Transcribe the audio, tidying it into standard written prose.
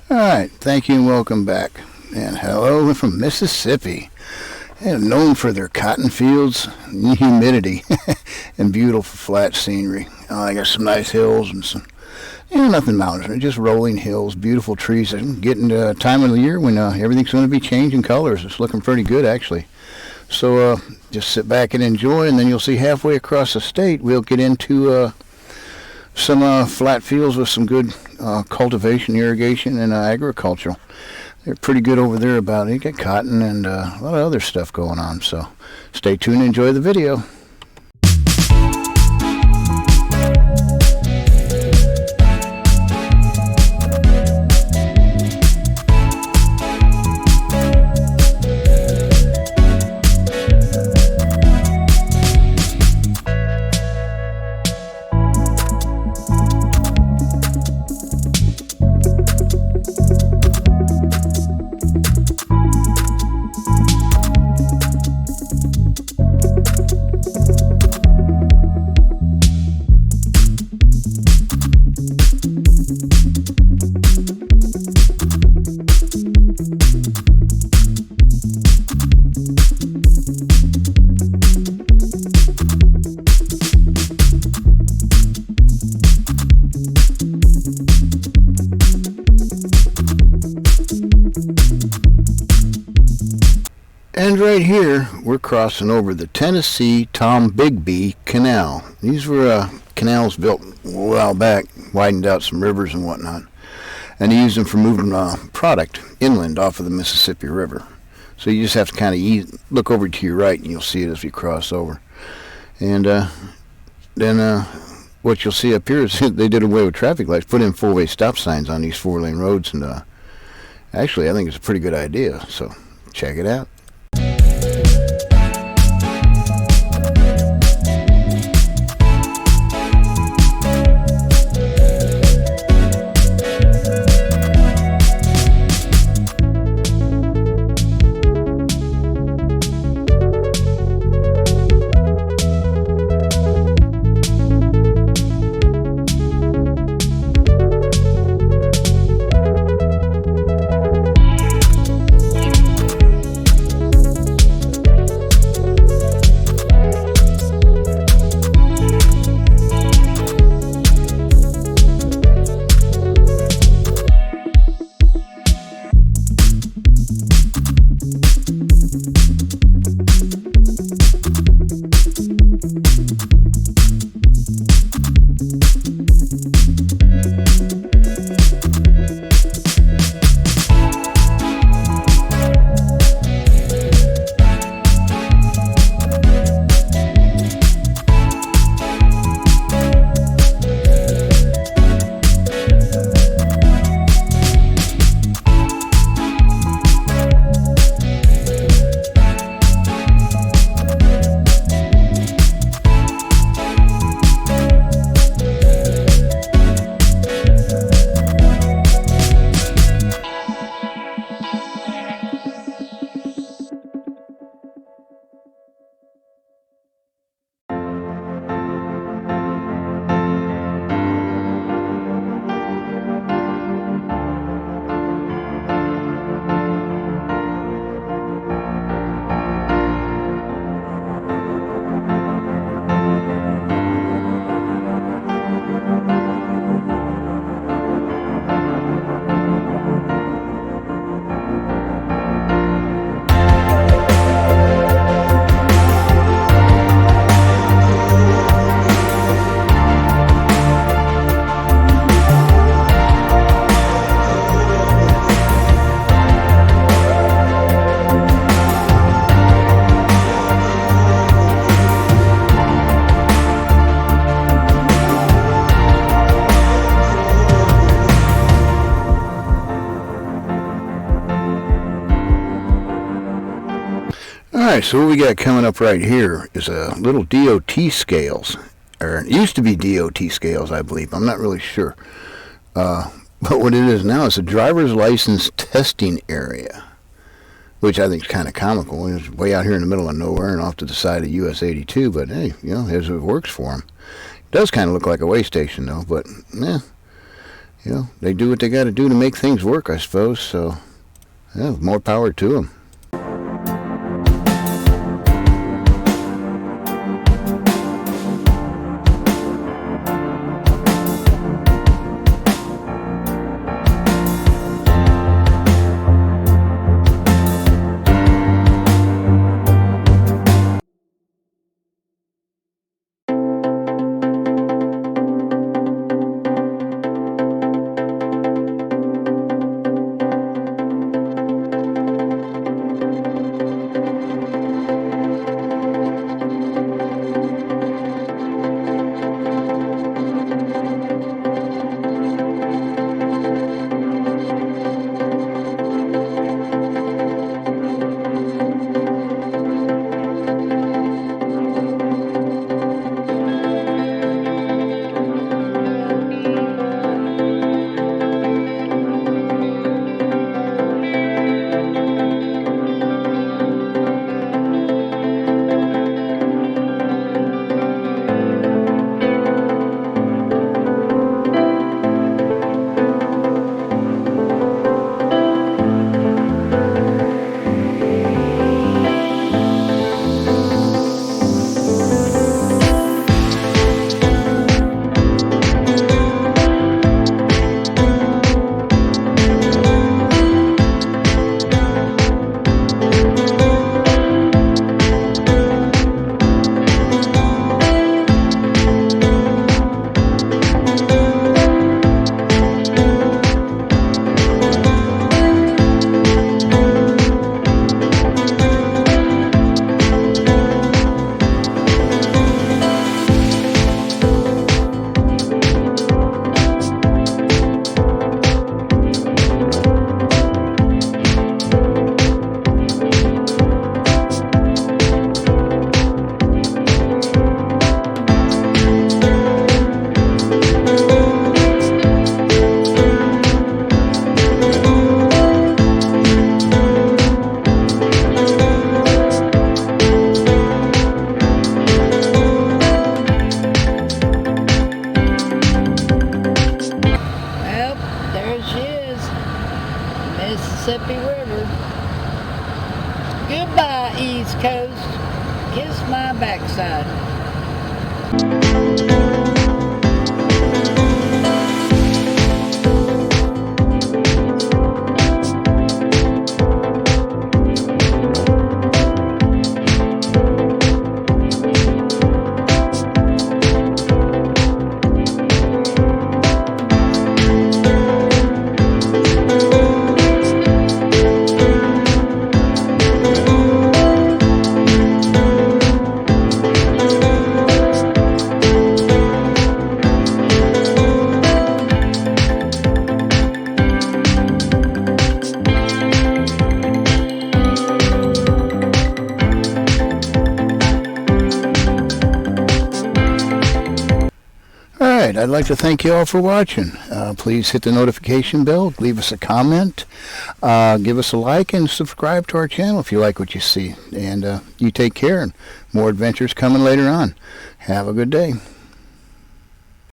All right, thank you and welcome back. And hello from Mississippi. And known for their cotton fields, humidity, and beautiful flat scenery. I got some nice hills and some, nothing mountains, just rolling hills, beautiful trees. And getting to a time of the year when everything's going to be changing colors. It's looking pretty good, actually. So just sit back and enjoy, and then you'll see halfway across the state we'll get into some flat fields with some good cultivation, irrigation, and agricultural. They're pretty good over there about it. You got cotton and a lot of other stuff going on. So stay tuned and enjoy the video. And right here, we're crossing over the Tennessee Tombigbee Canal. These were canals built a while back, widened out some rivers and whatnot. And they used them for moving product inland off of the Mississippi River. So you just have to kind of look over to your right, and you'll see it as we cross over. And then what you'll see up here is they did away with traffic lights, put in full-way stop signs on these 4-lane roads. And actually, I think it's a pretty good idea. So check it out. Alright, so what we got coming up right here is a little DOT scales. Or it used to be DOT scales, I believe. I'm not really sure. But what it is now is a driver's license testing area, which I think is kind of comical. It's way out here in the middle of nowhere and off to the side of US 82, but hey, as it works for them. It does kind of look like a way station, though, but they do what they got to do to make things work, I suppose. So, more power to them. Mississippi River. Goodbye, East Coast. Kiss my backside. Alright, I'd like to thank you all for watching. Please hit the notification bell, leave us a comment, give us a like, and subscribe to our channel if you like what you see. And you take care, and more adventures coming later on. Have a good day.